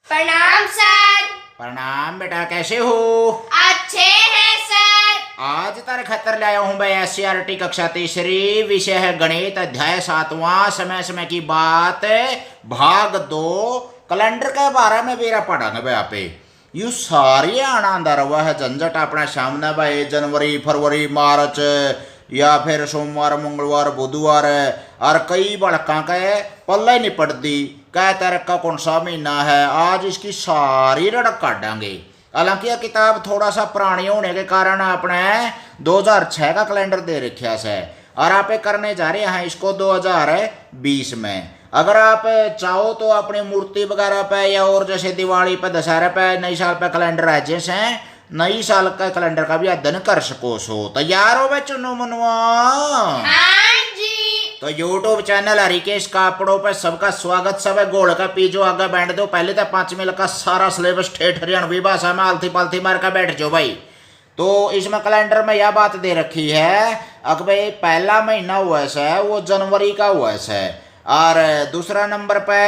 प्रणाम सर। प्रणाम बेटा, कैसे हो? अच्छे हैं सर। आज तारे खतर लाया हूँ मैं SCRT कक्षा तीसरी, विषय है गणित, अध्याय 7वां, समय समय की बात, भाग 2। कैलेंडर के बारे में मेरा पढ़ाने भाई आप यू सारी आना अंदर हुआ है झंझट अपने सामने भाई। जनवरी, फरवरी, मार्च या फिर सोमवार, मंगलवार, बुधवार और कई बड़का के पल्ले नहीं पड़ती। क्या तारीख का कौन सा महीना है, आज इसकी सारी रड़क काटेंगे। हालांकि यह किताब थोड़ा सा पुरानी होने के कारण आपने 2006 का कैलेंडर दे रखा है और आप करने जा रहे हैं इसको 2020 में। अगर आप चाहो तो अपनी मूर्ति वगैरह पे या और जैसे दिवाली पे, दशहरा पे, नई साल पे कैलेंडर है जैसे नई साल का कैलेंडर का भी अध्ययन कर सको। तैयार हो बे चुनो मनवा? हाँ जी। तो यूट्यूब चैनल हरिकेश कापड़ों पे सबका स्वागत। सब गोल का पीजो आगे बैठ दो। पहले तो 5 मिनट का सारा सिलेबस ठेठ हरियाणवी भाषा में आलती पालती मार कर बैठ जाओ भाई। तो इसमें कैलेंडर में यह बात दे रखी है अब भाई पहला महीना हुआ है वो जनवरी का हुआ है और दूसरा नंबर पे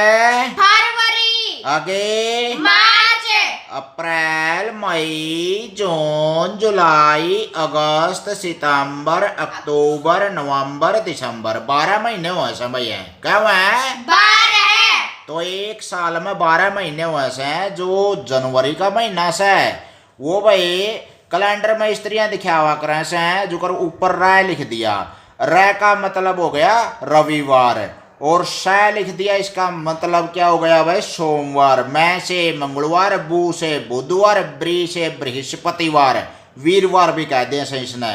फरवरी, आगे मार्च, अप्रैल, मई, जून, जुलाई, अगस्त, सितंबर, अक्टूबर, नवंबर, दिसंबर। 12 महीने हुए हैं भैया। क्या हुआ है? 12। तो एक साल में 12 महीने हुए हैं। जो जनवरी का महीना से वो भाई कैलेंडर में स्त्रियां दिखा हुआ करें से जो कर ऊपर राय लिख दिया। राय का मतलब हो गया रविवार और शय लिख दिया, इसका मतलब क्या हो गया भाई? सोमवार। मैं से मंगलवार, बू से बुधवार, ब्री से बृहस्पतिवार, वीरवार भी कह दें सही इसने,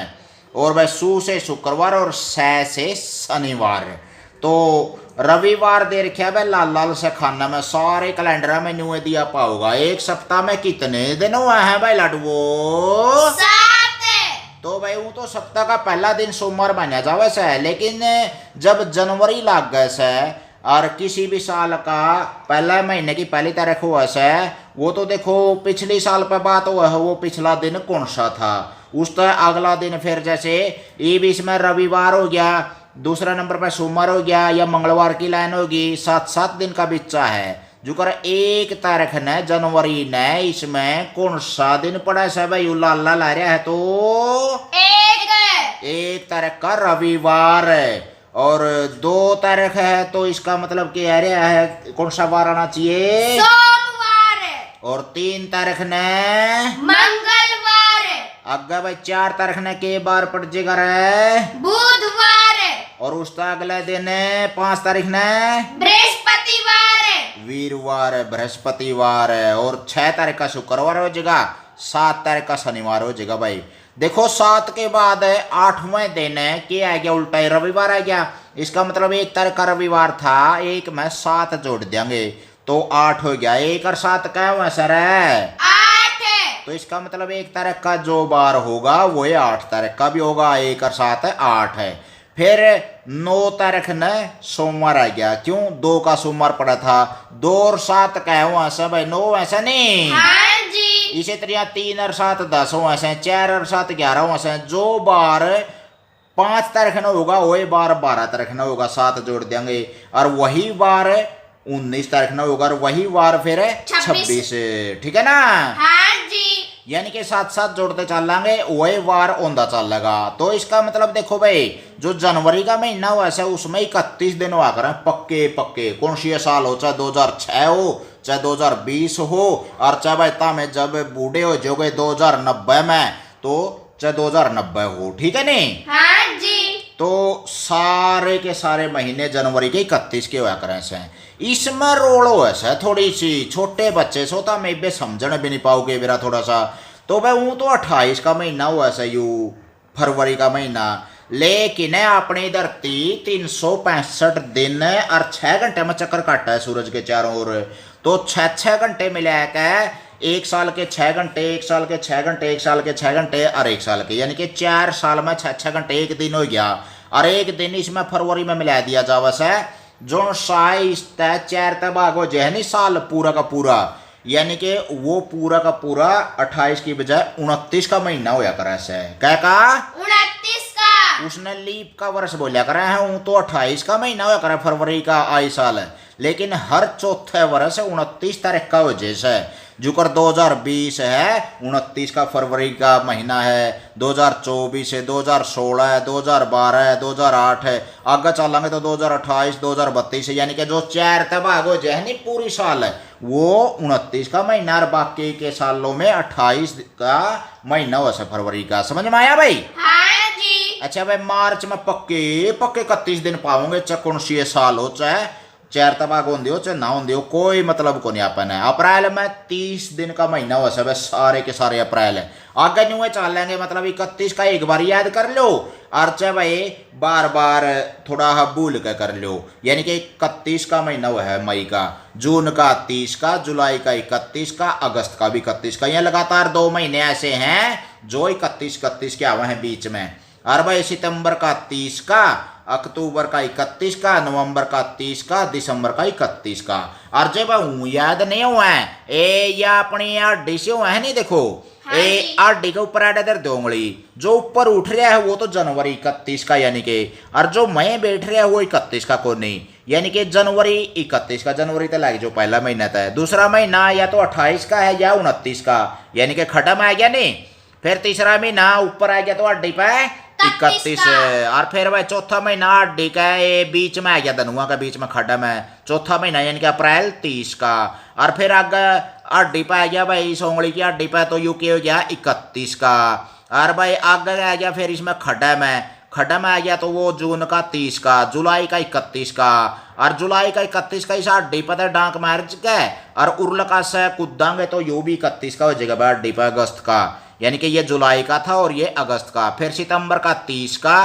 और भाई सू से शुक्रवार और सै से शनिवार। तो रविवार दे रखा भाई लाल लाल से खाना में सारे कैलेंडर में न्यू दिया पाओगा। एक सप्ताह में कितने दिन हुए हैं भाई लाडवो? 7। तो भाई वो तो सप्ताह का पहला दिन सोमवार माना जावे से, लेकिन जब जनवरी लग गए से और किसी भी साल का पहला महीने की पहली तारीख हुआ से वो तो देखो पिछली साल पे बात हुआ है वो पिछला दिन कौन सा था उसका अगला दिन। फिर जैसे ये बीच में रविवार हो गया, दूसरा नंबर पर सोमवार हो गया या मंगलवार की लाइन होगी। 7 दिन का बिच्चा है जो कर 1 तारीख ने जनवरी ने इसमें कौन सा दिन पड़ा है भाई? लाल ला रहा है तो 1 तारीख का रविवार और 2 तारीख है तो इसका मतलब क्या रहा है? कौन सा वार आना चाहिए? सोमवार। और 3 तारीख ने मंगलवार। अग्गा भाई 4 तारीख ने के बार पड़ जाएगा रे? बुधवार। और उसका अगले दिन 5 तारीख ने बृहस्पतिवार। वीरवार, बृहस्पतिवार। और 6 तारीख का शुक्रवार हो जाएगा, 7 तारीख का शनिवार हो जाएगा भाई। देखो 7 के बाद 8वें दिन क्या आ गया? उल्टा ही रविवार आ गया। इसका मतलब 1 तारीख का रविवार था, 1 में 7 जोड़ देंगे तो 8 हो गया। 1 और 7 क्या हुआ सर? 8। तो इसका मतलब 1 तारीख का जो बार होगा वो 8 तारीख का भी होगा। 1 और 7 8 है। फिर 9 तारीख ने सोमवार आ गया। क्यों? 2 का सोमवार पड़ा था। 2 और 7 क्या हुआ से भाई? 9 ऐसा नहीं? हाँ जी। इसी तरह 3 और 7 10 हुआ से, 4 और 7 11 हुआ से। जो बार 5 तारीख न होगा वही बार 12 तारीख न होगा, 7 जोड़ देंगे। और वही बार 19 तारीख न होगा और वही बार फिर 26। ठीक है ना? हाँ जी। यानी कि 7 जोड़ते चल लेंगे वही वार ओंदा चलेगा। तो इसका मतलब देखो भाई जो जनवरी का महीना हुआ है उसमें 31 दिन हुआ करें पक्के पक्के। कौन सी साल हो, चाहे 2006 हो, चाहे 2020 हो, और चाहे भाई तमें जब बूढ़े हो जाओगे 2090 में तो चाहे 2090 हो। ठीक है नहीं? हाँ जी। तो सारे के सारे महीने जनवरी के 31 के हुआ करें से। इसमें रोल हो ऐसा थोड़ी सी छोटे बच्चे सो तो मैं भी समझने भी नहीं पाओगे मेरा थोड़ा सा। तो भाई वो तो 28 का महीना हुआ ऐसा यू फरवरी का महीना, लेकिन अपनी धरती 365 दिन और 6 घंटे में चक्कर काटता है सूरज के चारों ओर। तो 6 घंटे मिला के 1 साल के 6 घंटे, 1 साल के 6 घंटे, 1 साल के 6 घंटे और 1 साल के, यानी कि 4 साल में 6 घंटे 1 दिन हो गया। और 1 दिन इसमें फरवरी में मिला दिया जावा से जो 4 भाग हो जाए नहीं साल पूरा का पूरा, यानी कि वो पूरा का पूरा 28 की बजाय 29 का महीना होया करे से। क्या का? 29 का। उसने लीप का वर्ष बोलिया करा है, हूँ तो 28 का महीना हुआ करे फरवरी का आई साल, लेकिन हर चौथे वर्ष 29 तारीख का हो जैसे जुकर 2020 है 29 का फरवरी का महीना है, 2024 है, 2016 है, 2012 है, 2008 है, आगे चलेंगे तो 2028 2032 है, यानी कि जो 4 भाग हो जाए नहीं पूरी साल है वो 29 का महीना, और बाकी के सालों में 28 का महीना हो फरवरी का। समझ में आया भाई? हाँ जी। अच्छा भाई, मार्च में पक्के 31 दिन पाओगे, चाहे कौन सी साल हो, चाहे 4 तबाग होंगे हो चाहे ना होंगे हो, कोई मतलब को नहीं अपन है। अप्रैल में 30 दिन का महीना हो सब सारे के सारे अप्रैल है। आगे न्यू चल लेंगे, मतलब 31 का एक बार याद कर लो, और चाहे भाई बार बार थोड़ा भूल के कर लो, यानी कि 31 का महीना हुआ है मई का, जून का 30 का, जुलाई का 31 का, अगस्त का भी 31 का, ये लगातार 2 महीने ऐसे हैं जो 31 के आवे हैं बीच में। और भाई सितंबर का 30 का, अक्टूबर का 31 का, नवंबर का 30 का, दिसंबर का 31 का। और जब याद नहीं हुआ है ए या अपनी हड्डी से हुआ है नहीं, देखो हाँ ए हड्डी के ऊपर आडे दर दोंगली जो ऊपर उठ रहा है वो तो जनवरी 31 का, यानी कि, और जो मैं बैठ रहा है वो 31 का को नहीं, यानी कि जनवरी 31 का, जनवरी तो लग जो पहला महीना था, दूसरा महीना या तो 28 का है या 29 का, यानी कि खत्म आ गया नहीं, फिर तीसरा महीना ऊपर आ गया तो हड्डी पे 31, और फिर भाई चौथा महीना हड्डी का ये बीच में आ गया, धनुआ का बीच में खड्डा में, चौथा महीना यानी कि अप्रैल 30 का, और फिर आगे हड्डी पे आ गया भाई सोंगड़ी की हड्डी पे तो यूके हो गया 31 का, और भाई आगे आ गया फिर इसमें खड्डा में आ गया तो वो जून का 30 का, जुलाई का 31 का, और जुलाई का 31 का इस हड्डी पे तो डांक मार चुका है, और उर्ल का से कूदांगे तो यू भी 31 का हो जाएगा भाई हड्डी पे अगस्त का, यानी कि ये जुलाई का था और ये अगस्त का, फिर सितंबर का 30 का,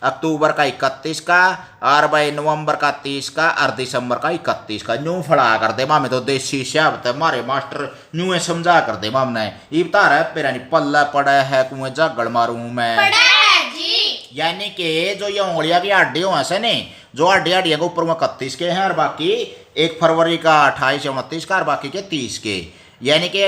अक्टूबर का 31 का, और भाई नवंबर का 30 का, और दिसंबर का 31 का। न्यू फड़ा कर दे मामे तो देसी शब्द हमारे मास्टर न्यू समझा कर दे मामने ये बता रहा है पेरा नहीं पल्ला पड़ा है कुएं जागड़ मारूं मैं, पड़ा है जी। यानी कि जो ये उंगलियां की हड्डी हो ऐसे नहीं, जो हड्डियां के ऊपर में 31 के हैं और बाकी 1 फरवरी का 28 या 29 का और बाकी के 30 के, यानी कि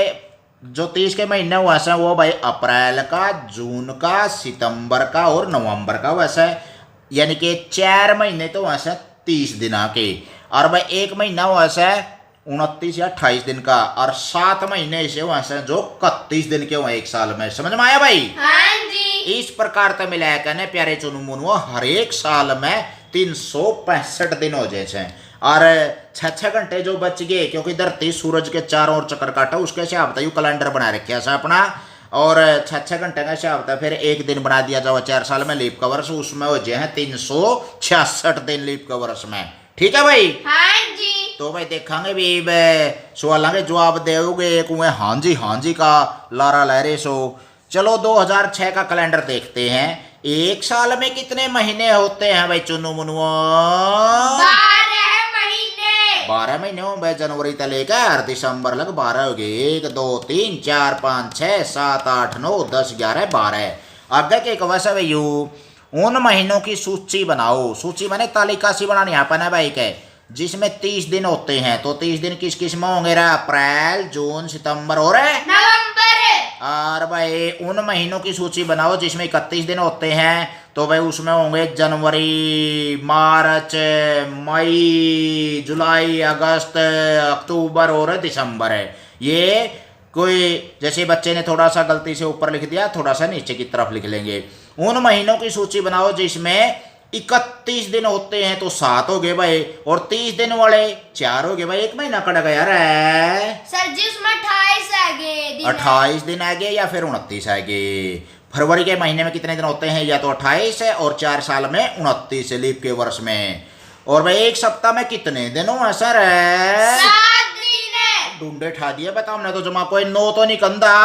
जो 30 के महीने वैसा वो भाई अप्रैल का, जून का, सितंबर का और नवंबर का वैसा है, यानी कि 4 महीने तो वैसा 30 दिन के, और भाई 1 महीना वैसा है 29 या 28 दिन का, और 7 महीने ऐसे वैसे जो 31 दिन के हुए एक साल में। समझ में आया भाई? हाँ जी। इस प्रकार तो मिलाया कहने प्यारे चुनु मुनुओ, हर एक साल में 365 दिन हो जाए, और 6 घंटे जो बच गए क्योंकि धरती सूरज के चारों ओर चक्कर काटा, उसके हिसाब से कैलेंडर बना रखे था अपना, और 6 घंटे का हिसाब था, फिर 1 दिन बना दिया जाओ 4 साल में लीप का वर्ष, उसमें हो जाए हैं 366 दिन लीप का वर्ष में। ठीक है भाई? हाँ जी। तो भाई देखेंगे भी सवालों के जवाब दोगे, कुएं हाँ जी का लारा लहरे सो। चलो 2006 का कैलेंडर देखते हैं, एक साल में कितने महीने होते हैं भाई चुनु मुनुओ? 12 महीने हो भाई, जनवरी तक लेकर दिसंबर लग 12 हो गए, 1 2 3 4 5 6 7 8 9 10 11 12। आगे के वैसे भाई उन महीनों की सूची बनाओ, सूची मैंने तालिका सी बनानी है अपन है भाई के, जिसमें 30 दिन होते हैं, तो 30 दिन किस किस में होंगे रे? अप्रैल, जून, सितंबर और नवंबर। और भाई उन महीनों की सूची बनाओ जिसमें 31 दिन होते हैं, तो भाई उसमें होंगे जनवरी, मार्च, मई, जुलाई, अगस्त, अक्टूबर और दिसंबर है। ये कोई जैसे बच्चे ने थोड़ा सा गलती से ऊपर लिख दिया, थोड़ा सा नीचे की तरफ लिख लेंगे। उन महीनों की सूची बनाओ जिसमें 31 दिन होते हैं, तो 7 हो गए भाई, और 30 दिन वाले 4 हो गए भाई, 1 महीना कट गया रे सर जी, उसमें 28 आ गए। 28 दिन आ गए या फिर 29 आ गए। फरवरी के महीने में कितने दिन होते हैं? या तो 28 है, और 4 साल में 29 लीप के वर्ष में। और भाई एक सप्ताह में कितने दिन हो सर? 7 दिन। ढूंढे ठा दिए बता हमने तो, जमा कोई 9 तो नहीं कंधा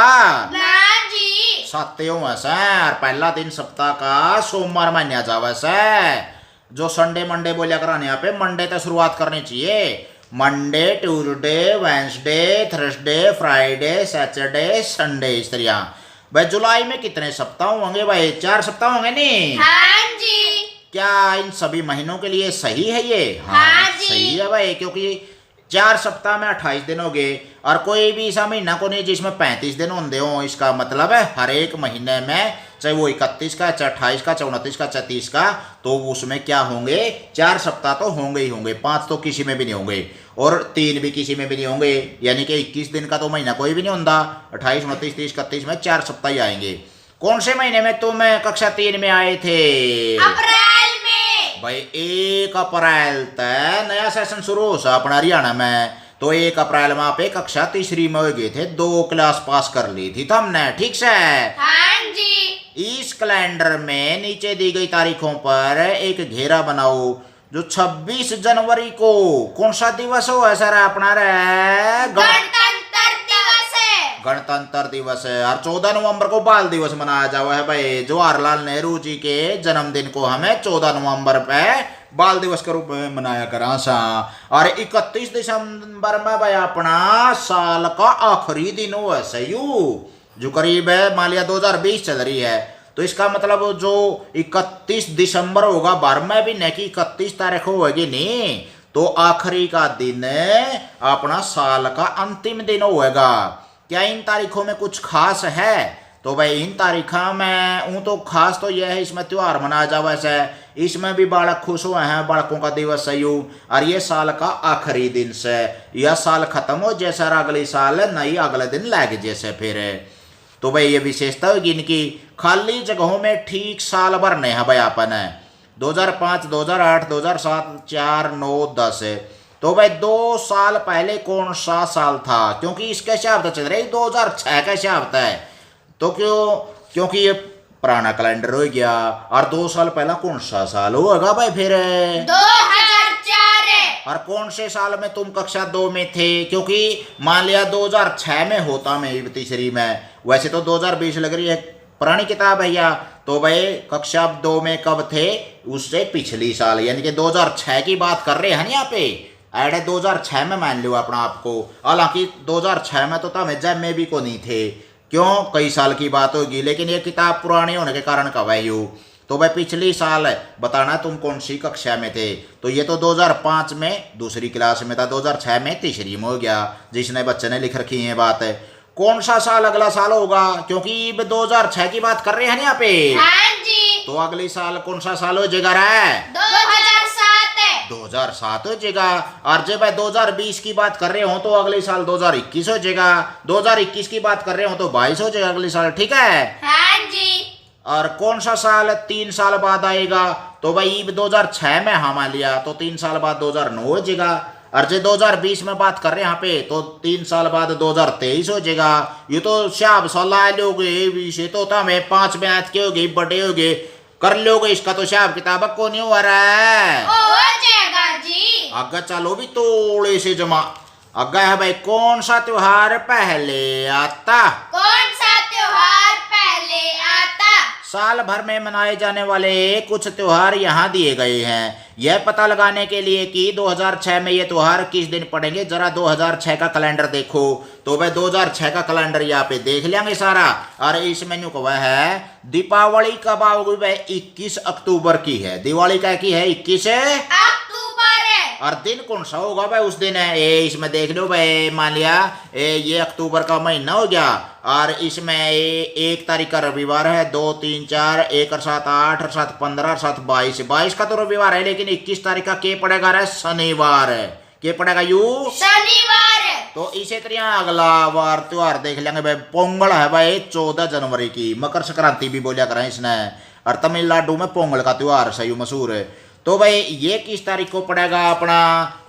ना जी। 7 हो सर। पहला दिन सप्ताह का सोमवार मान्या जावे सर, जो संडे मंडे बोलिया कराने यहाँ पे, मंडे तक शुरुआत करनी चाहिए। Monday, Tuesday, Wednesday, Thursday, Friday, Saturday, Sunday, इस तरह। भाई जुलाई में कितने सप्ताह होंगे भाई? 4 सप्ताह होंगे नहीं? हाँ जी। क्या इन सभी महीनों के लिए सही है ये? हाँ जी। सही है भाई, क्योंकि 4 सप्ताह में 28 दिन हो गए, और कोई भी ऐसा महीना को नहीं जिसमें 35 दिन होंगे हो। इसका मतलब है हर एक महीने में चाहे वो 31 का, चाहे 28 का, चाहे 29 का, चाहे 30 का, तो उसमें क्या होंगे, 4 सप्ताह तो होंगे ही होंगे, 5 तो किसी में भी नहीं होंगे और 3 भी किसी में भी नहीं होंगे, यानी कि 21 दिन का तो महीना कोई भी नहीं होता। 28, 29, 30, 31 में 4 सप्ताह ही आएंगे। कौन से महीने में तुम कक्षा 3 में आए थे? अप्रैल में। भाई 1 अप्रैल तक नया सेशन शुरू हो सा अपना हरियाणा में, तो 1 अप्रैल में आप कक्षा 3 में हो गए थे, 2 क्लास पास कर ली थी तुमने, ठीक से? हाँ जी। इस कैलेंडर में नीचे दी गई तारीखों पर एक घेरा बनाओ। जो 26 जनवरी को कौन सा दिवस हो है सर अपना रे? गणतंत्र दिवस है। गणतंत्र दिवस है। और 14 नवंबर को बाल दिवस मनाया जावा है भाई। जवाहरलाल नेहरू जी के जन्मदिन को हमें 14 नवंबर पे बाल दिवस के रूप में मनाया करा सा। और 31 दिसंबर में भाई अपना साल का आखिरी दिन हो है जो करीब है मान लिया 2020 चल रही है, तो इसका मतलब जो 31 दिसंबर होगा 12वें भी नहीं कि 31 तारीख होगी नहीं, तो आखिरी का दिन अपना साल का अंतिम दिन होगा। क्या इन तारीखों में कुछ खास है? तो भाई इन तारीखों में तो खास तो यह है, इसमें त्योहार मनाया जावा है, इसमें भी बालक खुश हुए हैं, बालकों का दिवस है यूं, और ये साल का आखिरी दिन से यह साल खत्म हो जैसा अगले साल नई अगले दिन लग जैसे फिर। तो भाई ये विशेषता होगी इनकी। खाली जगहों में ठीक साल भर ने है भाई अपन है 2005, 2008, 2007, 4, 9, 10। तो भाई 2 साल पहले कौन सा साल था? क्योंकि इसके शब्द चल रहे 2006 का शब्द है, तो क्योंकि ये पुराना कैलेंडर हो गया। और 2 साल पहला कौन सा साल होगा भाई फिर? 2004 है। और कौन से साल में तुम कक्षा 2 में थे? क्योंकि मान लिया 2006 में होता मैं 3 में, वैसे तो 2020 लग रही है, पुरानी किताब है या। तो भाई कक्षा 2 में कब थे? उससे पिछली साल, यानी कि 2006 की बात कर रहे हैं यहाँ पे। ऐड 2006 में मान लो अपना आपको, हालांकि 2006 में तो तब जब में भी को नहीं थे, क्यों कई साल की बात होगी, लेकिन ये किताब पुरानी होने के कारण कब है यू। तो भाई पिछली साल बताना तुम कौन सी कक्षा में थे। तो ये तो 2005 में दूसरी क्लास में था, 2006 में तीसरी में हो गया, जिसने बच्चे ने लिख रखी है बात। कौन सा साल अगला साल होगा? क्योंकि 2006 की बात कर रहे हैं यहाँ पे। हाँ जी। तो अगली साल कौन सा साल हो जाएगा रे? 2007 है। 2007 हो जाएगा। और जब 2020 की बात कर रहे हो तो अगले साल 2021 हो जाएगा। 2021 की बात कर रहे हो तो 22 हो जाएगा अगले साल, ठीक है? हाँ जी। और कौन सा साल 3 साल बाद आएगा? तो भाई 2006 में हम लिया तो 3 साल बाद 2009 हो जाएगा। और जो 2020 में बात कर रहे हैं यहाँ पे तो 3 साल बाद 2023 हो जाएगा। ये तो शाब सलाह लोगे विषय तो हमें 5 मैथ के हो गए, बड़े हो गए, कर लोगे इसका तो शाब किताब को नहीं हो रहा है। हो जाएगा जी। आगे चलो भी थोड़े से जमा। आगे है भाई कौन सा त्योहार पहले आता? कौन सा त्योहार पहले आता? साल भर में मनाए जाने वाले कुछ त्योहार यहाँ दिए गए हैं। यह पता लगाने के लिए कि 2006 में ये त्योहार किस दिन पड़ेंगे, जरा 2006 का कैलेंडर देखो। तो भाई 2006 का कैलेंडर यहाँ पे देख लेंगे सारा। और इस मेन्यू को वह है दीपावली कब आओगी भाई? 21 अक्टूबर की है। दिवाली क्या की है? 21 अक्टूबर है। और दिन कौन सा होगा भाई उस दिन है? इसमें देख लो भाई, मान लिया ये अक्टूबर का महीना हो गया और इसमें 1 तारीख का रविवार है, 2, 3, 4, 1 और 7, 8 और 7, 15 और 7, 22। 22 का तो रविवार है, लेकिन 21 तारीख का के पड़ेगा रे? शनिवार है। के पड़ेगा यू? शनिवार है। तो इसी तरह अगला बार त्योहार देख लेंगे भाई। पोंगल है भाई 14 जनवरी की। मकर संक्रांति भी बोलिया करें इसने। और तमिलनाडु में पोंगल का त्योहार सही मशहूर है। तो भाई ये किस तारीख को पड़ेगा अपना?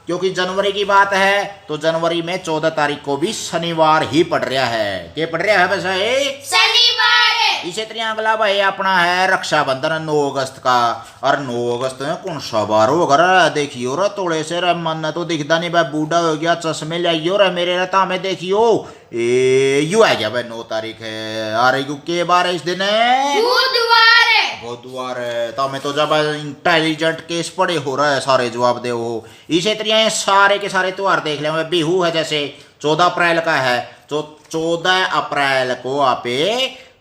क्योंकि जनवरी की बात है तो जनवरी में 14 तारीख को भी शनिवार ही पड़ रहा है। क्या पड़ रहा है वैसे? शनिवार है। इसी तरह अगला भाई अपना है रक्षाबंधन 9 अगस्त का। और 9 अगस्त में कौन सा बार होगा? देखियो रे थोड़े से रे मन तो दिखता नहीं भाई, बूढ़ा हो गया, चश्मे लाइयो रे मेरे रहता हमें देखियो। यू आ गया भाई 9 तारीख है। और यू के बार है इस दिन? बुधवार है। बुधवार है। तो हमें तो जब इंटेलिजेंट केस पड़े हो रहा है सारे जवाब दे हो। इसी तरह सारे के सारे त्योहार देख लेंगे। बिहू है जैसे 14 अप्रैल का है, तो 14 अप्रैल को आप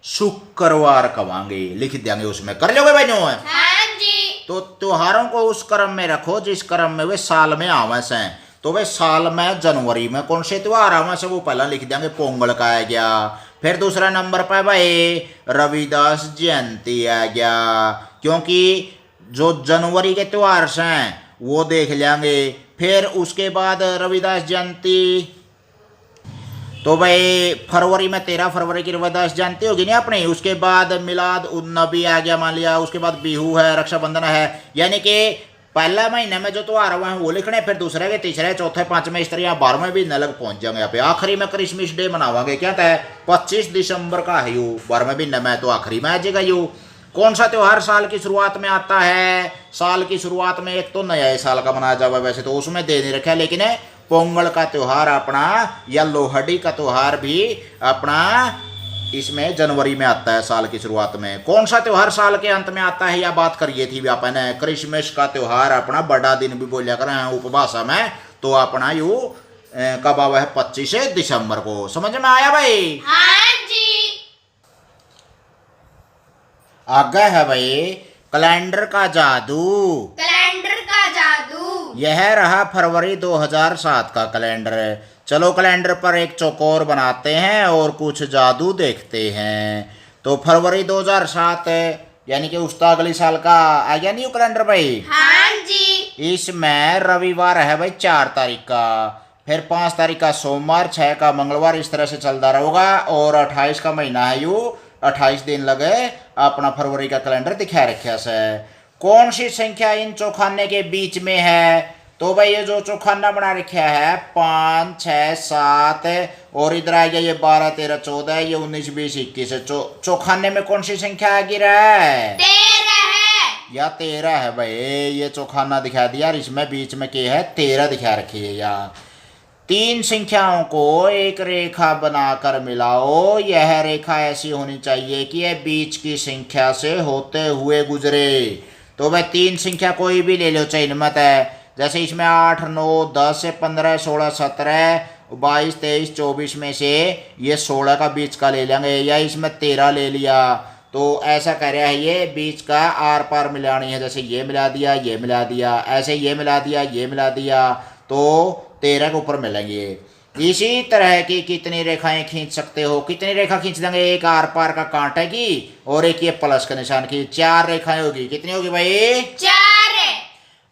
शुक्रवार कवांगे लिख देंगे, उसमें कर लोगे भाई? नो है। हाँ जी। तो त्योहारों को उस क्रम में रखो जिस क्रम में वे साल में आवस हैं। तो वे साल में जनवरी में कौन से त्योहार आवस है वो पहला लिख देंगे। पोंगल का आ गया, फिर दूसरा नंबर पर भाई रविदास जयंती आ गया, क्योंकि जो जनवरी के त्योहार हैं वो देख लेंगे। फिर उसके बाद रविदास जयंती, तो भाई फरवरी में 13 फरवरी की रविदास जयंती होगी ना अपनी। उसके बाद मिलाद उन नबी आ गया मान लिया। उसके बाद बिहू है, रक्षाबंधन है। यानी कि पहला महीने में जो त्योहार हुए हैं वो लिखने, फिर दूसरे के तीसरे चौथे पांचवें इस तरह 12वें भी अलग पहुंच जाएंगे यहाँ पे। आखिरी में क्रिसमस डे मनावांगे, क्या था 25 दिसंबर का है यू, 12वें महीने में तो आखिरी में आ जाएगा यू। कौन सा त्योहार साल की शुरुआत में आता है? साल की शुरुआत में एक तो नया साल का मनाया जाएगा, वैसे तो उसमें दे नहीं रखा है, लेकिन पोंगल का त्योहार अपना या लोहड़ी का त्योहार भी अपना इसमें जनवरी में आता है साल की शुरुआत में। कौन सा त्योहार साल के अंत में आता है या बात करिए थी अपन, क्रिसमस का त्योहार अपना बड़ा दिन भी बोलिया करें उपभाषा में, तो अपना यू कब आवा है 25 दिसंबर को। समझ में आया भाई? हाँ जी। आगे है भाई कैलेंडर का जादू। कैलेंडर का जादू। यह रहा फरवरी 2007 का कैलेंडर। चलो कैलेंडर पर एक चौकोर बनाते हैं और कुछ जादू देखते हैं। तो फरवरी 2007 यानी कि उसका अगले साल का आ गया न्यू कैलेंडर भाई। हाँ जी। इसमें रविवार है भाई 4 तारीख का, फिर 5 तारीख का सोमवार, 6 का मंगलवार, इस तरह से चलता रहेगा। और 28 का महीना है यू, 28 दिन लगे अपना फरवरी का कैलेंडर दिखा रखा से। कौन सी संख्या इन चौखाने के बीच में है? तो भाई ये जो चौखाना बना रखा है 5, 6, 7 और इधर आ गया ये 12, 13, 14, ये 19, 20, 21 है। चौखाने में कौन सी संख्या आ गिरा है? 13 है या 13 है भाई। ये चौखाना दिखा दिया, इसमें बीच में क्या है 13 दिखा रखी है। या 3 संख्याओं को एक रेखा बनाकर मिलाओ। यह रेखा ऐसी होनी चाहिए कि यह बीच की संख्या से होते हुए गुजरे। तो भाई 3 संख्या कोई भी ले लो, चयन मत है। जैसे इसमें 8, 9, 10, 15, 16, 17, 22, 23, 24 में से ये 16 का बीच का ले लेंगे, या इसमें 13 ले लिया। तो ऐसा कह रहा है ये बीच का आर पार मिलानी है। जैसे ये मिला दिया, ये मिला दिया, ऐसे ये मिला दिया, ये मिला दिया, तो 13 के ऊपर मिलेंगे। इसी तरह की कितनी रेखाएं खींच सकते हो? कितनी रेखा खींच देंगे? एक आर पार का कांटे की और एक ये प्लस के निशान की, 4 रेखाएं होगी। कितनी होगी भाई? 4।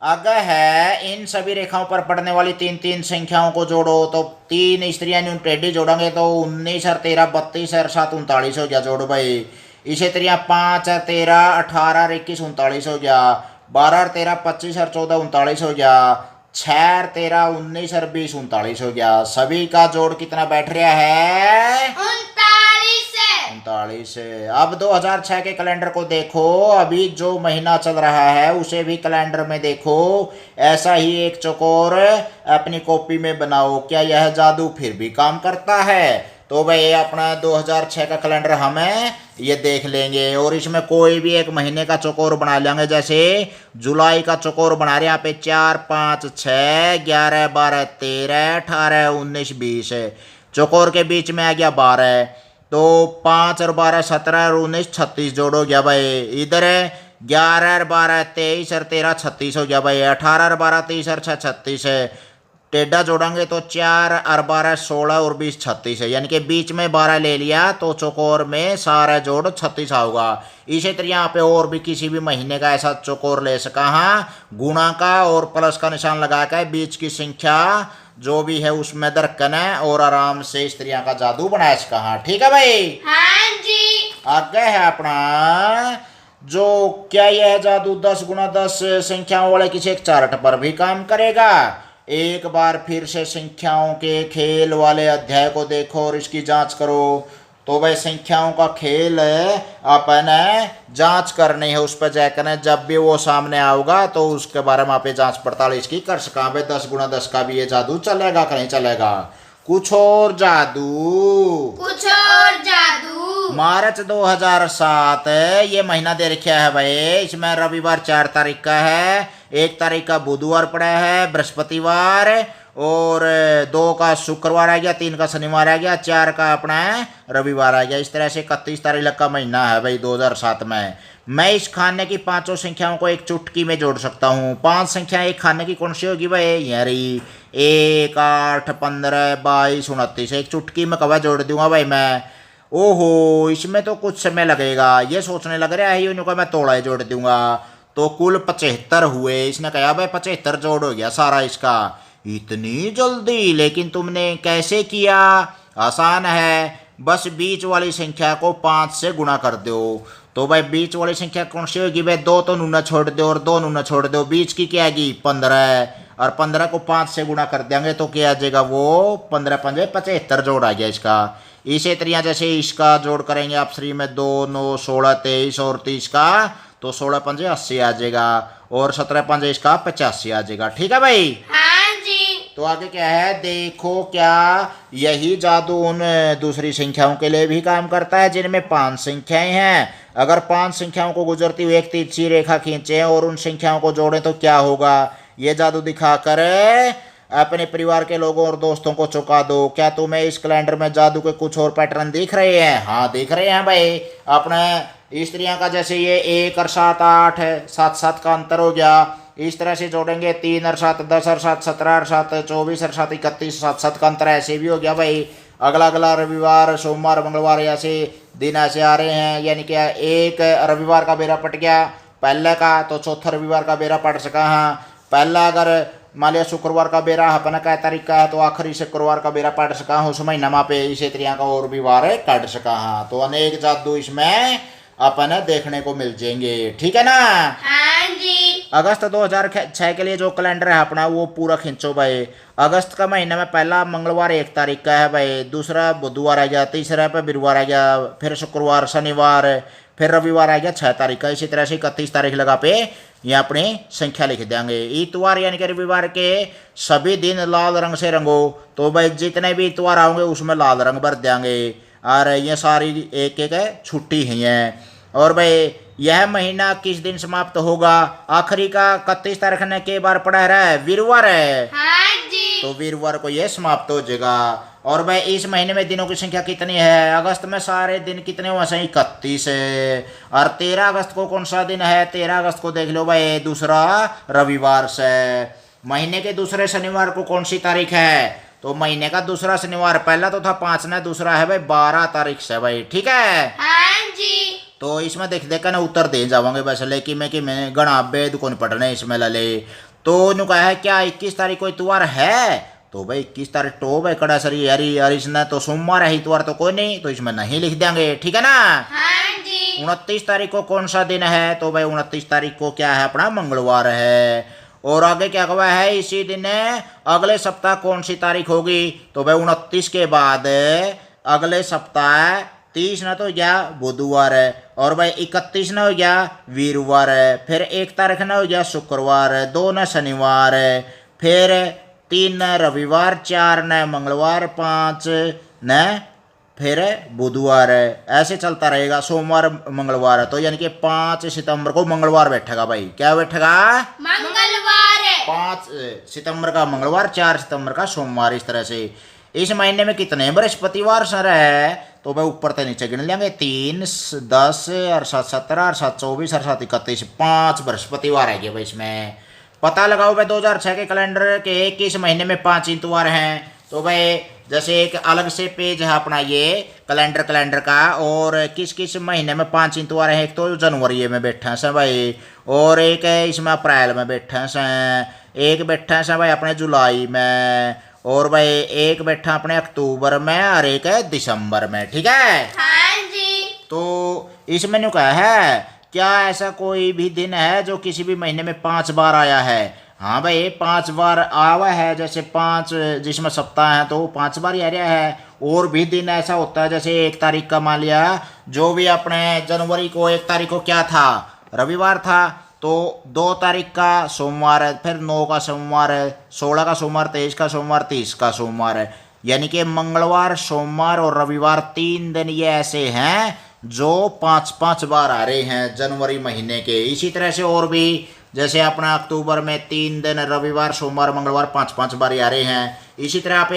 अगर है इन सभी रेखाओं पर पड़ने वाली 3 संख्याओं को जोड़ो। तो 3 स्त्रियां टेढ़ी जोड़ेंगे तो 19 और 13 32 और 7 39 हो गया। जोड़ो भाई। इसे त्रिया 5 और 13 18 और 21 39 हो गया। 12 और 13 25 और 14 39 हो गया। 6 और 13 19 और 20 39 हो गया। सभी का जोड़ कितना बैठ रहा है? 39। अब 2006 के कैलेंडर को देखो। अभी जो महीना चल रहा है उसे भी कैलेंडर में देखो। ऐसा ही एक चौकोर अपनी कॉपी में बनाओ। क्या यह जादू फिर भी काम करता है? तो भाई अपना 2006 का कैलेंडर हमें ये देख लेंगे और इसमें कोई भी एक महीने का चौकोर बना लेंगे। जैसे जुलाई का चौकोर बना रहे यहाँ पे 4, 5, 6, 11, 12, 13, 18, 19, 20 चौकोर के बीच में आ गया 12। तो 5 और 12 17 और 19 36 जोड़ो गया भाई। इधर 11 और 12 23 और 13 36 हो गया भाई। 18 और 12 30 और 6 36 है। टेढ़ा जोड़ेंगे तो 4 और 12 16 और 20 36 है। यानी कि बीच में 12 ले लिया तो चौकोर में सारा जोड़ 36 होगा। इसी तरह यहाँ पे और भी किसी भी महीने का ऐसा चौकोर ले सका, हाँ गुणा का और प्लस का निशान लगा कर बीच की संख्या जो भी है उसमें दरकन है और आराम से इस तरह का जादू बनाया सका। हाँ ठीक है भाई। हाँ जी। आगे है अपना जो क्या यह जादू 10 गुणा 10 संख्याओं वाले किसी एक चार्ट पर भी काम करेगा? एक बार फिर से संख्याओं के खेल वाले अध्याय को देखो और इसकी जांच करो। तो भाई संख्याओं का खेल अपन जांच करनी है, उस पर जाकर जब भी वो सामने आऊगा तो उसके बारे में आप जांच पड़ताल इसकी कर सका। भाई 10 गुणा 10 का भी ये जादू चलेगा कि नहीं चलेगा? कुछ और जादू। मार्च 2007 ये महीना दे रखा है भाई। इसमें रविवार 4 तारीख का है, 1 तारीख का बुधवार पड़ा है, बृहस्पतिवार, और 2 का शुक्रवार आ गया, 3 का शनिवार आ गया, 4 का अपना रविवार आ गया। इस तरह से 31 तारीख का महीना है भाई 2007 में। मैं इस खाने की 5 संख्याओं को एक चुटकी में जोड़ सकता हूँ। 5 संख्या एक खाने की कौन सी होगी भाई? यारी 1, 8, 15, 22, 29 एक चुटकी में कब जोड़ दूंगा भाई मैं। ओहो, इसमें तो कुछ समय लगेगा। ये सोचने लग रहा है यूं का मैं तोड़ा ही जोड़ दूंगा। तो कुल 75 हुए। इसने कहा भाई 75 जोड़ हो गया सारा इसका। इतनी जल्दी? लेकिन तुमने कैसे किया? आसान है, बस बीच वाली संख्या को 5 से गुणा कर दो। तो भाई बीच वाली संख्या कौन सी होगी भाई? 2 तो नूना छोड़ दो और 2 नूना छोड़ दो। बीच की क्या आएगी? 15। और 15 को 5 से गुणा कर देंगे तो क्या आ जाएगा? वो 15 पंजे 75 जोड़ आ गया इसका। इसी तरह जैसे इसका जोड़ करेंगे आप 3 में 2 9 16 23 और 30 का, तो 16 पंजे 80 आ जाएगा और 17 पंजे इसका 85 आ जाएगा। ठीक है भाई? हाँ जी। तो आगे क्या है देखो, क्या यही जादू उन दूसरी संख्याओं के लिए भी काम करता है जिनमें 5 संख्याएं हैं? अगर 5 संख्याओं को गुजरती हुई एक तिरछी रेखा खींचे और उन संख्याओं को जोड़ें तो क्या होगा? ये जादू दिखाकर अपने परिवार के लोगों और दोस्तों को चौंका दो। क्या तुम्हें इस कैलेंडर में जादू के कुछ और पैटर्न दिख रहे हैं? हाँ दिख रहे हैं भाई। अपने स्त्रियों का जैसे ये 1 और 7 8 है, 7 7 का अंतर हो गया। इस तरह से जोड़ेंगे 3 और 7 10 और 7 17 और 7 24 और 7 31, 7 7 का अंतर ऐसे भी हो गया भाई। अगला अगला रविवार सोमवार मंगलवार ऐसे दिन ऐसे आ रहे हैं, यानी कि एक रविवार का बेरा पट गया पहले का, तो चौथा रविवार का बेरा पट सका। हाँ, पहला अगर मान लिया शुक्रवार का बेरा अपना क्या तारीख का है तो आखिरी शुक्रवार का बेरा पढ़ सका उस महीना में पे इसी तरह का और भी वार काट सका। हाँ, तो अनेक जादू इसमें अपन देखने को मिल जाएंगे। ठीक है ना? हाँ जी। अगस्त 2006 के लिए जो कैलेंडर है अपना वो पूरा खींचो भाई। अगस्त का महीना में पहला मंगलवार 1 तारीख का है भाई, दूसरा बुधवार आ गया, तीसरा पे गुरुवार आ गया, फिर शुक्रवार शनिवार, फिर रविवार आ गया 6 तारीख का। इसी तरह से 31 तारीख लगा पे ये अपनी संख्या लिख देंगे। इतवार यानी कि रविवार के सभी दिन लाल रंग से रंगो। तो भाई जितने भी इतवार आओगे उसमें लाल रंग भर देंगे और ये सारी एक एक छुट्टी है। और भाई यह महीना किस दिन समाप्त होगा? आखिरी का 31 तारीख ने के बार पड़ा है? वीरवार है। हाँ जी। तो वीरवार को ये समाप्त हो जाएगा। और भाई इस महीने में दिनों की संख्या कितनी है? अगस्त में सारे दिन कितने हुए हैं? 31 है। और 13 अगस्त को कौन सा दिन है? 13 अगस्त को देख लो भाई, दूसरा रविवार से। महीने के दूसरे शनिवार को कौन सी तारीख है? तो महीने का दूसरा शनिवार, पहला तो था 5 ना, दूसरा है भाई 12 तारीख से भाई। ठीक है? हाँ जी। तो इसमें देख देख ना उत्तर दे जावांगे वैसे, लेकिन कि मैं गणा बेद कौन पढ़ने इसमें ले। तो नु कहा है क्या 21 तारीख को इतवार है? तो भाई 21 तारीख तो भाई कड़ा सरी यारी यार, इसने तो सोमवार है, इतवार तो कोई नहीं, तो इसमें नहीं लिख देंगे। ठीक है ना? हाँ जी। 29 तारीख को कौन सा दिन है? तो भाई 29 तारीख को क्या है अपना? मंगलवार है। और आगे क्या कहा है? इसी दिन अगले सप्ताह कौन सी तारीख होगी? तो भाई 29 के बाद अगले सप्ताह 30 ना तो गया बुधवार है, और भाई 31 ना हो गया वीरवार है, फिर 1 तारीख ना हो गया शुक्रवार है, 2 ना शनिवार है, फिर 3 न रविवार, 4 न मंगलवार, 5 न फिर बुधवार है। ऐसे चलता रहेगा, सोमवार मंगलवार है, तो यानी कि 5 सितंबर को मंगलवार बैठेगा भाई। क्या बैठेगा? मंगलवार। 5 सितंबर का मंगलवार, 4 सितंबर का सोमवार। इस तरह से इस महीने में कितने बृहस्पतिवार सर है? तो भाई ऊपर से नीचे गिन लेंगे, 3 10 और 7 17 और 7 24 और 7 31, 5 बृहस्पतिवार है भाई। इसमें पता लगाओ भाई 2006 के कैलेंडर के किस महीने में 5 इतवार हैं। तो भाई जैसे एक अलग से पेज है अपना ये कैलेंडर का, और किस किस महीने में 5 इतवार हैं। एक तो जनवरी में बैठे हैं भाई, और एक है इसमें अप्रैल में बैठे हैं, एक बैठे हैं भाई अपने जुलाई में, और भाई एक बैठा अपने अक्टूबर में, और एक है दिसंबर में। ठीक है? हाँ जी। तो इसमें न्यू क्या है, क्या ऐसा कोई भी दिन है जो किसी भी महीने में 5 बार आया है? हाँ भाई 5 बार आवा है, जैसे 5 जिसमें सप्ताह है तो 5 बार ही आ रहा है। और भी दिन ऐसा होता है, जैसे 1 तारीख का मान लिया, जो भी अपने जनवरी को 1 तारीख को क्या था? रविवार था, तो 2 तारीख का सोमवार है, फिर 9 का सोमवार है, 16 का सोमवार, 23 का सोमवार, 30 का सोमवार है। यानी कि मंगलवार, सोमवार और रविवार 3 दिन ये ऐसे हैं जो 5-5 बार आ रहे हैं जनवरी महीने के। इसी तरह से और भी, जैसे अपना अक्टूबर में 3 दिन रविवार, सोमवार, मंगलवार 5-5 बार आ रहे हैं। इसी तरह आप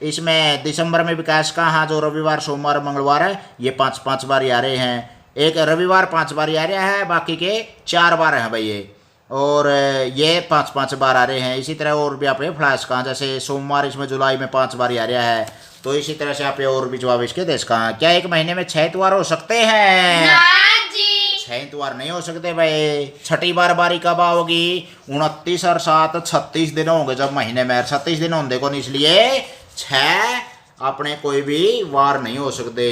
इसमें दिसंबर में विकास का, हाँ, जो रविवार, सोमवार, मंगलवार है ये 5-5 बार आ रहे हैं। एक रविवार 5 बार आ रहा है, बाकी के 4 बार हैं भाई ये, और ये 5-5 बार आ रहे हैं। इसी तरह और भी आप फ्लैश का, जैसे सोमवार इसमें जुलाई में 5 बार आ रहा है, तो इसी तरह से आप ये और भी जवाब इसके दे इसका। क्या 1 महीने में 6 इतवार हो सकते हैं? ना जी। 6 इतवार नहीं हो सकते भाई। छठी बार बारी कब आओगी? 29 और 7 36 दिन होंगे जब महीने में 36 दिन होंगे कौन, इसलिए 6 अपने कोई भी वार नहीं हो सकते।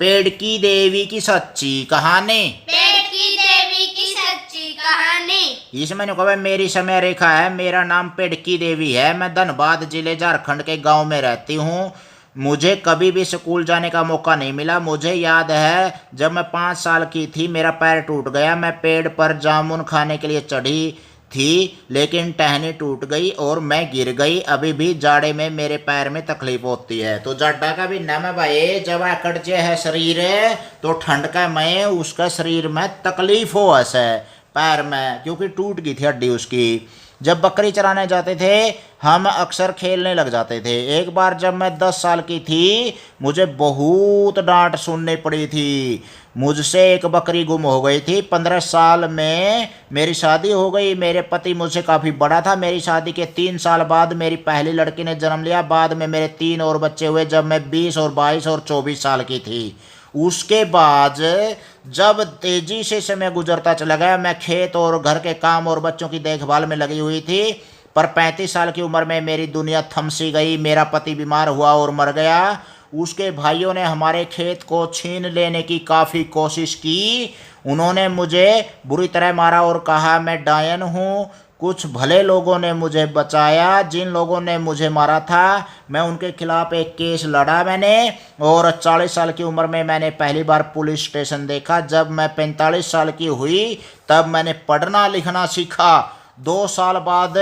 पेड़ की देवी की सच्ची कहानी। पेड़ की देवी की सच्ची कहानी। इसमें ने कहा मेरी समय रेखा है, मेरा नाम पेड़की देवी है, मैं धनबाद जिले झारखंड के गांव में रहती हूँ। मुझे कभी भी स्कूल जाने का मौका नहीं मिला। मुझे याद है जब मैं 5 साल की थी मेरा पैर टूट गया। मैं पेड़ पर जामुन खाने के लिए चढ़ी थी लेकिन टहनी टूट गई और मैं गिर गई। अभी भी जाड़े में मेरे पैर में तकलीफ होती है। तो जाड़ा का भी नाम है भाई, जब आकड़ जे है शरीर तो ठंड का में उसका शरीर में तकलीफ हो ऐसे पैर में, क्योंकि टूट गई थी हड्डी उसकी। जब बकरी चराने जाते थे हम अक्सर खेलने लग जाते थे। एक बार जब मैं 10 साल की थी मुझे बहुत डांट सुननी पड़ी थी। मुझसे एक बकरी गुम हो गई थी। 15 साल में मेरी शादी हो गई। मेरे पति मुझसे काफ़ी बड़ा था। मेरी शादी के 3 साल बाद मेरी पहली लड़की ने जन्म लिया। बाद में मेरे 3 और बच्चे हुए जब मैं 20 और 22 और 24 साल की थी। उसके बाद जब तेजी से समय गुजरता चला गया मैं खेत और घर के काम और बच्चों की देखभाल में लगी हुई थी। पर 35 साल की उम्र में मेरी दुनिया थम सी गई। मेरा पति बीमार हुआ और मर गया। उसके भाइयों ने हमारे खेत को छीन लेने की काफ़ी कोशिश की। उन्होंने मुझे बुरी तरह मारा और कहा मैं डायन हूँ। कुछ भले लोगों ने मुझे बचाया। जिन लोगों ने मुझे मारा था मैं उनके खिलाफ एक केस लड़ा मैंने। और 40 साल की उम्र में मैंने पहली बार पुलिस स्टेशन देखा। जब मैं 45 साल की हुई तब मैंने पढ़ना लिखना सीखा। 2 साल बाद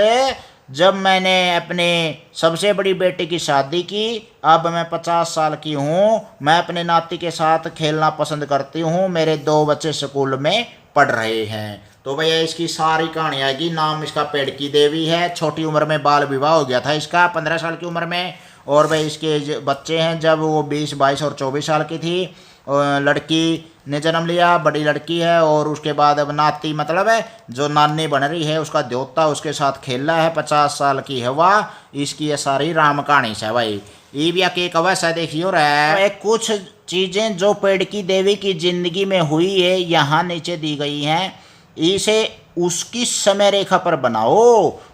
जब मैंने अपने सबसे बड़ी बेटी की शादी की। अब मैं 50 साल की हूँ। मैं अपने नाती के साथ खेलना पसंद करती हूँ। मेरे 2 बच्चे स्कूल में पढ़ रहे हैं। तो भैया इसकी सारी कहानी आएगी। नाम इसका पेड़की देवी है। छोटी उम्र में बाल विवाह हो गया था इसका 15 साल की उम्र में। और भाई इसके बच्चे हैं जब वो 20 22 और 24 साल की थी। लड़की ने जन्म लिया, बड़ी लड़की है। और उसके बाद अब नाती मतलब है जो नानी बन रही है उसका द्योता उसके साथ खेल रहा है। 50 साल की है वह। इसकी ये सारी राम कहानी से भाई। ये भी एक वैसा देखियो रहा कुछ चीज़ें जो पेड़की देवी की जिंदगी में हुई है यहाँ नीचे दी गई हैं। इसे उसकी समय रेखा पर बनाओ।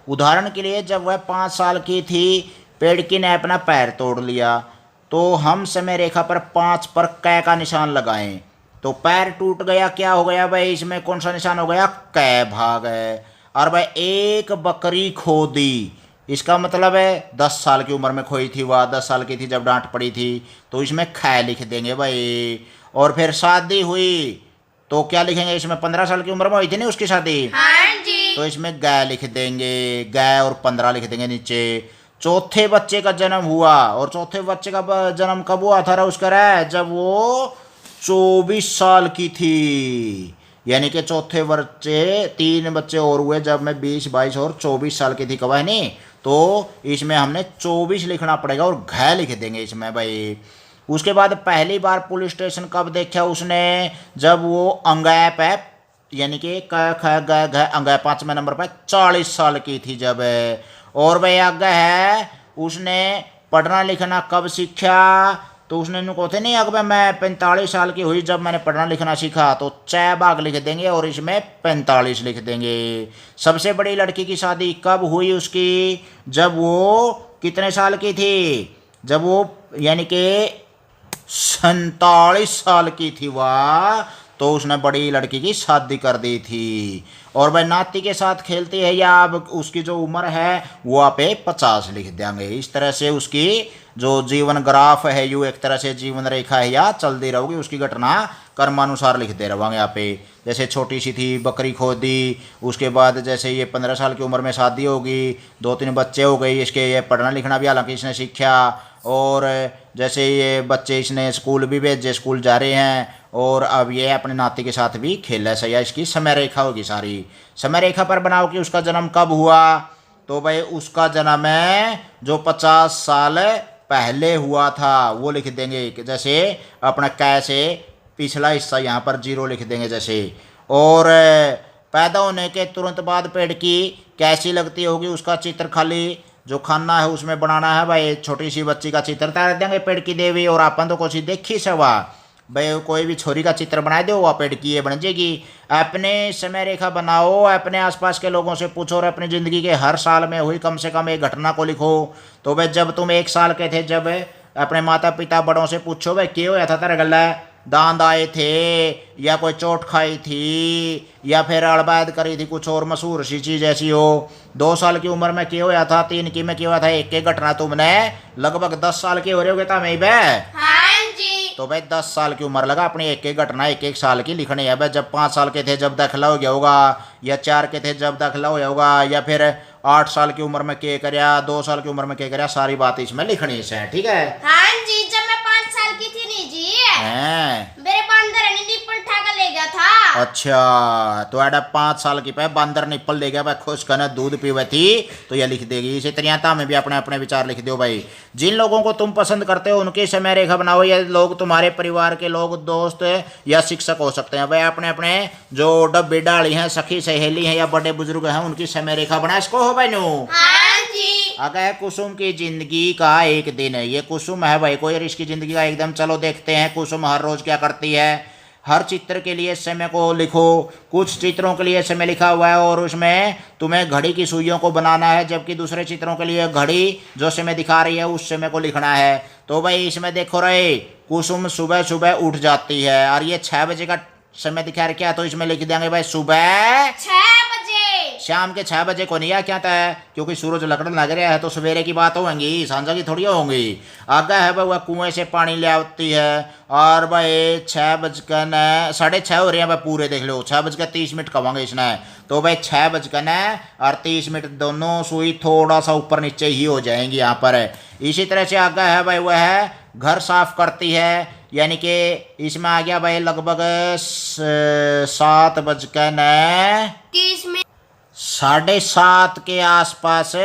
उदाहरण के लिए जब वह 5 साल की थी पेड़की ने अपना पैर तोड़ लिया तो हम समय रेखा पर 5 पर कै का निशान लगाएं। तो पैर टूट गया, क्या हो गया भाई इसमें कौन सा निशान हो गया? कै भाग है। और भाई एक बकरी खो दी, इसका मतलब है 10 साल की उम्र में खोई थी वह। 10 साल की थी जब डांट पड़ी थी तो इसमें कै लिख देंगे भाई। और फिर शादी हुई तो क्या लिखेंगे इसमें? 15 साल की उम्र में हुई थी नहीं उसकी शादी। हाँ जी। तो इसमें गाय लिख देंगे, गाय और 15 लिख देंगे नीचे। चौथे बच्चे का जन्म हुआ। और चौथे बच्चे का जन्म कब हुआ था उसका रहा जब वो 24 साल की थी। यानी कि चौथे बच्चे 3 बच्चे और हुए जब मैं 20 22 और 24 साल की थी कब है नहीं। तो इसमें हमने 24 लिखना पड़ेगा और घ लिख देंगे इसमें भाई। उसके बाद पहली बार पुलिस स्टेशन कब देखा उसने? जब वो अंगैप है यानी कि क ख ग घ अंगैप 5वें नंबर पर 40 साल की थी जब। और वह आगे है उसने पढ़ना लिखना कब सीखा? तो उसने कहते नहीं अगर मैं 45 साल की हुई जब मैंने पढ़ना लिखना सीखा। तो 6 भाग लिख देंगे और इसमें 45 लिख देंगे। सबसे बड़ी लड़की की शादी कब हुई उसकी? जब वो कितने साल की थी? जब वो यानी कि 47 साल की थी वह। तो उसने बड़ी लड़की की शादी कर दी थी। और वह नाती के साथ खेलती है या अब उसकी जो उम्र है वो आप 50 लिख देंगे। इस तरह से उसकी जो जीवन ग्राफ है यू एक तरह से जीवन रेखा है या चलती रहोगी। उसकी घटना कर्मानुसार लिखते रहेंगे यहाँ पे। जैसे छोटी सी थी बकरी खो दी, उसके बाद जैसे ये 15 साल की उम्र में शादी होगी, 2-3 बच्चे हो गए इसके, ये पढ़ना लिखना भी हालांकि इसने सीखा। और जैसे ये बच्चे इसने स्कूल भी भेजे, स्कूल जा रहे हैं। और अब ये अपने नाती के साथ भी खेल है। सही है, इसकी समय रेखा होगी सारी। समय रेखा पर बनाओ कि उसका जन्म कब हुआ। तो भाई उसका जन्म है जो 50 साल पहले हुआ था वो लिख देंगे। जैसे अपना कैसे पिछला हिस्सा यहाँ पर 0 लिख देंगे जैसे। और पैदा होने के तुरंत बाद पेड़ की कैसी लगती होगी उसका चित्र खाली जो खाना है उसमें बनाना है भाई छोटी सी बच्ची का चित्र तैयार देंगे पेड़ की देवी, और अपन तो कुछ देखी सवा भाई कोई भी छोरी का चित्र बना दो वह पेड़ की ये बन जाएगी। अपने समय रेखा बनाओ, अपने आसपास के लोगों से पूछो और अपनी ज़िंदगी के हर साल में हुई कम से कम एक घटना को लिखो। तो भाई जब तुम 1 साल के थे, जब अपने माता पिता बड़ों से पूछो भाई क्यों होया था तेरा गला, दांत आए थे या कोई चोट खाई थी या फिर अड़बैद करी थी, कुछ और मशहूर सी चीज़ ऐसी हो। 2 साल की उम्र में क्यों होया था, 3 की में क्यों होया था, एक घटना तुमने लगभग 10 साल के हो रहे होगे तमें बे। हाँ जी। तो भाई 10 साल की उम्र लगा अपनी एक घटना 1 साल की लिखनी है भाई। जब 5 साल के थे जब दाखिला हो गया होगा, या 4 के थे जब दाखिला हो गया होगा, या फिर 8 साल की उम्र में क्या करया, 2 साल की उम्र में क्या करया, सारी बात इसमें लिखनी है। ठीक है। हाँ जी, जब मैं 5 साल की थी नी जी मेरे बंदर ने निप्पल उठा कर ले गया था। अच्छा, तो एडा 5 साल की पे बंदर निप्पल ले गया भाई, खुश करना दूध पीवे थी तो यह लिख देगी। इसी तरह में भी अपने अपने विचार लिख दो भाई। जिन लोगों को तुम पसंद करते हो उनकी समय रेखा बनाओ। ये लोग तुम्हारे परिवार के लोग, दोस्त या शिक्षक हो सकते हैं भाई। अपने अपने जो डब्बी डाली हैं, सखी सहेली हैं या बड़े बुजुर्ग हैं उनकी समय रेखा बना इसको हो भाई नो। हाँ जी। अगर कुसुम की जिंदगी का एक दिन है, ये कुसुम है भाई, कोई इसकी जिंदगी का एकदम। चलो देखते हैं कुसुम हर रोज क्या करती है। हर चित्र के लिए समय को लिखो। कुछ चित्रों के लिए समय लिखा हुआ है और उसमें तुम्हें घड़ी की सुइयों को बनाना है, जबकि दूसरे चित्रों के लिए घड़ी जो समय दिखा रही है उस समय को लिखना है। तो भाई इसमें देखो रहे कुसुम सुबह सुबह उठ जाती है और ये 6 बजे का समय दिखा रहा, तो इसमें लिख देंगे भाई सुबह 6 बजे। शाम के 6 बजे को नहीं आ क्या है, क्योंकि सूरज लकड़ लग रहा है तो सवेरे की बात होंगी, सांझा की थोड़ी होंगी। आगे है भाई वह कुएं से पानी ले आती है और भाई 6:30 हो रहे हैं भाई पूरे, देख लो 6:30 कवांगे इसने। तो भाई 6:30 दोनों सुई थोड़ा सा ऊपर नीचे ही हो जाएंगी यहाँ पर। इसी तरह से आगे है भाई वह है घर साफ करती है, यानी कि इसमें आ गया भाई लगभग 7:30 7:30 के आसपास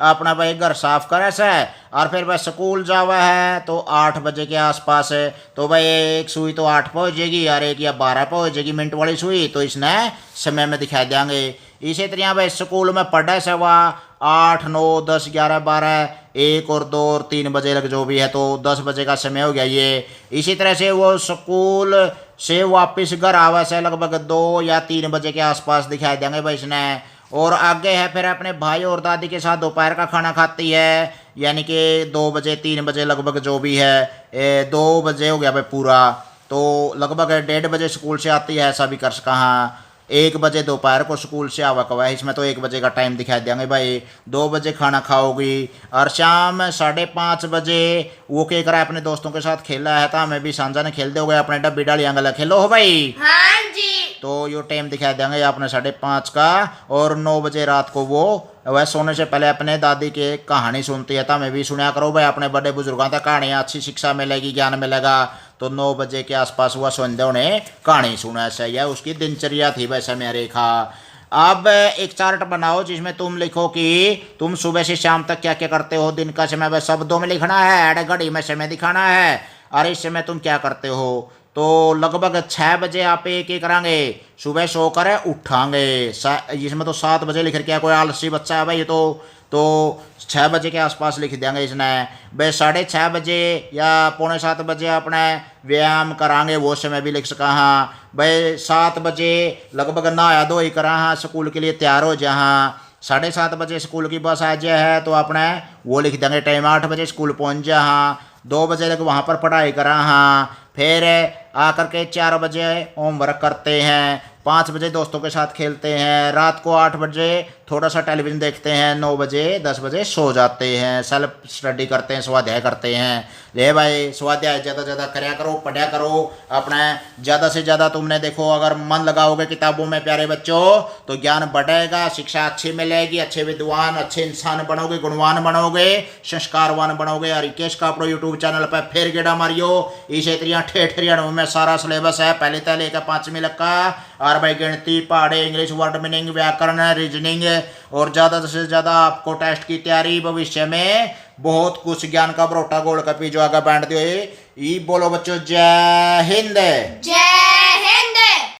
अपना भाई घर साफ करे से। और फिर भाई स्कूल जावा है तो 8 बजे के आसपास है। तो भाई एक सुई तो 8 पहुँच जाएगी और एक या 12 पहुँच जाएगी मिनट वाली सुई, तो इसने समय में दिखा देंगे। इसी तरह भाई स्कूल में पढ़े से वह 8, 9, 10, 11, 12, 1 और 2 और 3 बजे लग जो भी है, तो 10 बजे का समय हो गया ये। इसी तरह से वो स्कूल से वापस घर आवा से लगभग 2 या 3 बजे के आसपास दिखाई देंगे भाई इसने। और आगे है फिर अपने भाई और दादी के साथ दोपहर का खाना खाती है, यानी कि 2 बजे 3 बजे लगभग जो भी है 2 बजे हो गया भाई पूरा, तो लगभग 1:30 बजे स्कूल से आती है, ऐसा भी कर सका। हाँ 1 बजे दोपहर को स्कूल से आवा कवा है, इसमें तो 1 बजे का टाइम दिखा देंगे भाई। 2 बजे खाना खाओगी और शाम 5:30 बजे वो क्या करा अपने दोस्तों के साथ खेला है, तो हमें भी सांझा ने खेल दोगे अपने डब्बी डाली अंगला खेलो हो भाई। हाँ जी। तो यो टाइम दिखा देंगे आपने 5:30 का। और 9 बजे रात को वो वह सोने से पहले अपने दादी के कहानी सुनती है, तो हमें भी सुना करो भाई अपने बड़े बुजुर्गों तक कहानियाँ, अच्छी शिक्षा मिलेगी, ज्ञान मिलेगा। तो 9 बजे के आसपास वह संध्या ने कहानी सुना सही है, उसकी दिनचर्या थी वैसे मेरी रेखा। अब एक चार्ट बनाओ जिसमें तुम लिखो कि तुम सुबह से शाम तक क्या क्या करते हो, दिन का समय वह शब्दों में लिखना है, घड़ी में समय दिखाना है और इस समय तुम क्या करते हो। तो लगभग 6 बजे आप एक करेंगे, सुबह सोकर उठांगे, इसमें तो 7 बजे लिख रखा है, कोई आलसी बच्चा है भाई ये तो 6 बजे के आसपास लिख देंगे इसने। भाई 6:30 बजे या 6:45 बजे अपने व्यायाम करांगे, वो समय भी लिख सका। हाँ भाई 7 बजे लगभग नहाया धोई करा, हाँ स्कूल के लिए तैयार हो जा। हाँ 7:30 बजे स्कूल की बस आ जाए है तो अपने वो लिख देंगे टाइम, 8 बजे स्कूल पहुँच जा। हाँ 2 बजे तक वहाँ पर पढ़ाई करा। हाँ फिर आकर के 4 बजे होमवर्क करते हैं, 5 बजे दोस्तों के साथ खेलते हैं, रात को 8 बजे थोड़ा सा टेलीविज़न देखते हैं, 9 बजे 10 बजे सो जाते हैं, सेल्फ स्टडी करते हैं, स्वाध्याय करते हैं। ले भाई स्वाध्याय ज़्यादा से ज़्यादा कराया करो, पढ़ा करो अपना, ज़्यादा से ज़्यादा तुमने देखो अगर मन लगाओगे किताबों में प्यारे बच्चों तो ज्ञान बढ़ेगा, शिक्षा अच्छी मिलेगी, अच्छे विद्वान अच्छे इंसान बनोगे, गुणवान बनोगे, संस्कारवान बनोगे। और रिकेश का अपने यूट्यूब चैनल पर फिर गेड़ा मारियो, इसे त्रिया ठेठ में सारा सिलेबस है, पहले तक लेकर 5वीं तक का। और भाई गिनती, पहाड़े, इंग्लिश वर्ड मीनिंग, व्याकरण, रीजनिंग और ज़्यादा से ज़्यादा आपको टेस्ट की तैयारी, भविष्य में बहुत कुछ ज्ञान का बरोटा गोल का पी जो आगे बांट दियो। बोलो बच्चों जय हिंद। जय